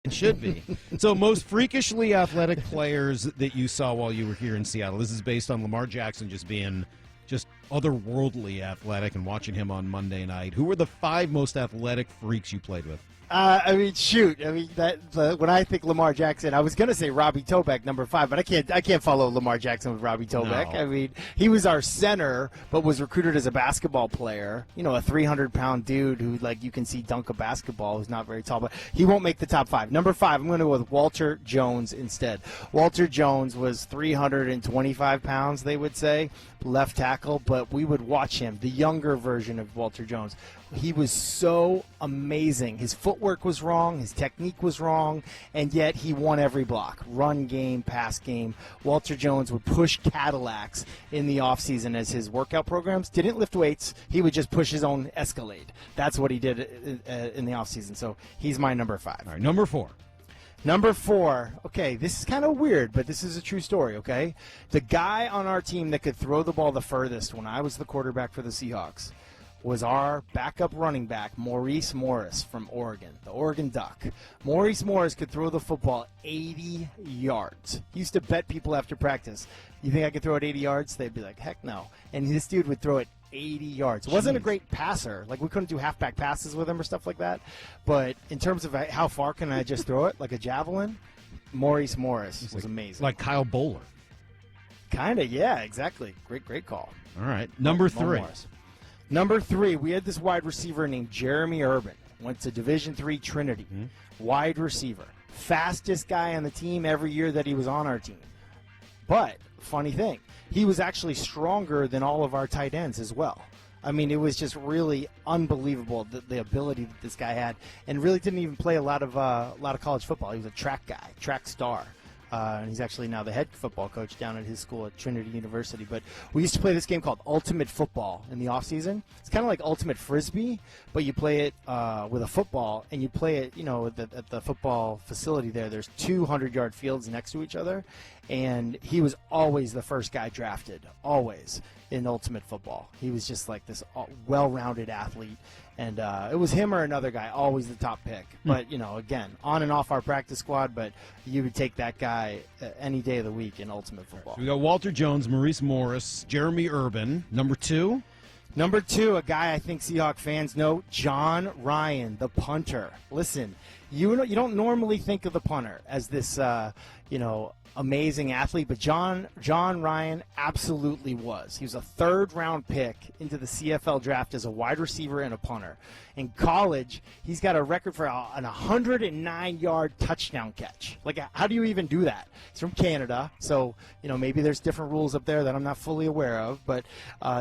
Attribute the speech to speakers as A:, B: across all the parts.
A: It should be. So most freakishly athletic players that you saw while you were here in Seattle. This is based on Lamar Jackson just being just otherworldly athletic and watching him on Monday night. Who were the 5 most athletic freaks you played with?
B: When I think Lamar Jackson, I was going to say Robbie Tobeck, number 5, but I can't follow Lamar Jackson with Robbie Tobeck.
A: No.
B: I mean, he was our center, but was recruited as a basketball player. You know, a 300-pound dude who, like, you can see dunk a basketball, who's not very tall, but he won't make the top 5. Number 5, I'm going to go with Walter Jones instead. Walter Jones was 325 pounds, they would say, left tackle, but we would watch him, the younger version of Walter Jones. He was so amazing. His footwork was wrong, his technique was wrong, and yet he won every block. Run game, pass game. Walter Jones would push Cadillacs in the offseason as his workout programs. Didn't lift weights. He would just push his own Escalade. That's what he did in the offseason. So he's my number 5.
A: All right, number 4.
B: Number 4, okay, this is kind of weird, but this is a true story, okay? The guy on our team that could throw the ball the furthest when I was the quarterback for the Seahawks was our backup running back, Maurice Morris from Oregon, the Oregon Duck. Maurice Morris could throw the football 80 yards. He used to bet people after practice, you think I could throw it 80 yards? They'd be like, heck no. And this dude would throw it 80 yards. Wasn't a great passer. Like, we couldn't do halfback passes with him or stuff like that. But in terms of how far can I just throw it, like a javelin, Maurice Morris was amazing.
A: Like Kyle Bowler.
B: Kind of, yeah, exactly. Great call.
A: All right, number 3.
B: Number 3, we had this wide receiver named Jeremy Urban. Went to Division III Trinity. Wide receiver. Fastest guy on the team every year that he was on our team. But, funny thing, he was actually stronger than all of our tight ends as well. I mean, it was just really unbelievable the ability that this guy had, and really didn't even play a lot of college football. He was a track guy, track star. And he's actually now the head football coach down at his school at Trinity University. But we used to play this game called Ultimate Football in the offseason. It's kind of like Ultimate Frisbee, but you play it with a football, and you play it, at the football facility there. There's 200-yard fields next to each other, and he was always the first guy drafted, always, in Ultimate Football. He was just like this well-rounded athlete. And it was him or another guy, always the top pick. But, again, on and off our practice squad, but you would take that guy any day of the week in Ultimate Football.
A: So we got Walter Jones, Maurice Morris, Jeremy Urban. Number 2?
B: Number 2, a guy I think Seahawk fans know, John Ryan, the punter. Listen, you don't normally think of the punter as this, amazing athlete, but John Ryan absolutely was. He was a 3rd-round pick into the CFL draft as a wide receiver and a punter. In college, he's got a record for an 109-yard touchdown catch. Like, how do you even do that? He's from Canada, so maybe there's different rules up there that I'm not fully aware of. But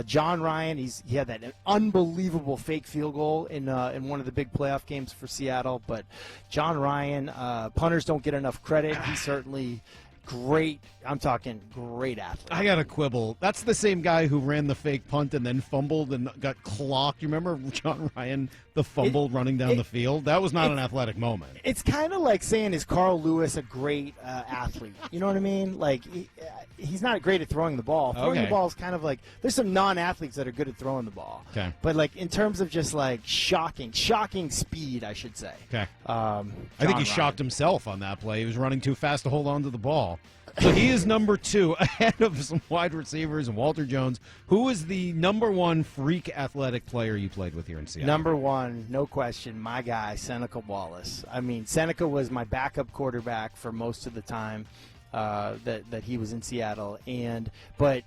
B: John Ryan, he had that unbelievable fake field goal in one of the big playoff games for Seattle. But John Ryan, punters don't get enough credit. He's certainly great. I'm talking great athlete.
A: I got a quibble. That's the same guy who ran the fake punt and then fumbled and got clocked. You remember John Ryan, the fumble running down the field? That was not an athletic moment.
B: It's kind of like saying, is Carl Lewis a great athlete? You know what I mean? Like, he's not great at throwing the ball. Throwing the ball is kind of like, there's some non-athletes that are good at throwing the ball.
A: Okay.
B: But, like, in terms of just, like, shocking speed, I should say.
A: Okay. I think he shocked himself on that play. He was running too fast to hold on to the ball. So he is number 2, ahead of some wide receivers and Walter Jones. Who is the number 1 freak athletic player you played with here in Seattle?
B: Number 1, no question, my guy, Seneca Wallace. I mean, Seneca was my backup quarterback for most of the time that he was in Seattle. But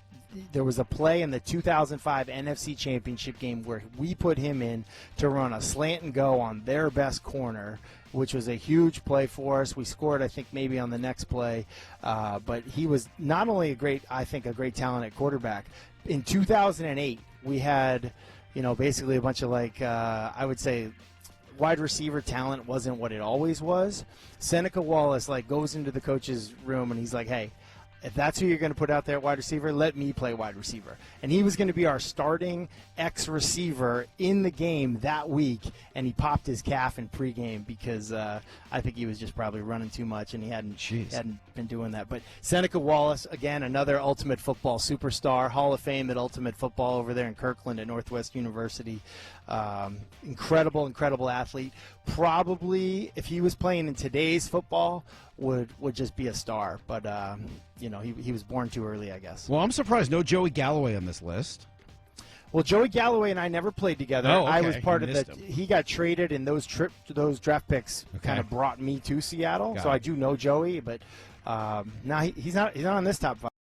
B: there was a play in the 2005 NFC Championship game where we put him in to run a slant and go on their best corner, which was a huge play for us. We scored, I think, maybe on the next play. But he was not only a great talent at quarterback. In 2008, we had, basically a bunch of I would say wide receiver talent wasn't what it always was. Seneca Wallace, goes into the coach's room and he's like, hey, if that's who you're going to put out there at wide receiver, let me play wide receiver. And he was going to be our starting ex-receiver in the game that week, and he popped his calf in pregame because I think he was just probably running too much, and he hadn't been doing that. But Seneca Wallace, again, another Ultimate Football superstar, Hall of Fame at Ultimate Football over there in Kirkland at Northwest University. Incredible athlete. Probably, if he was playing in today's football, would just be a star. But, he was born too early, I guess.
A: Well, I'm surprised no Joey Galloway on this list.
B: Well, Joey Galloway and I never played together.
A: Oh, okay.
B: I was part of
A: Missed
B: the.
A: him.
B: He got traded, and those draft picks kind of brought me to Seattle.
A: Got
B: So
A: it.
B: I do know Joey, but now he's not on this top 5.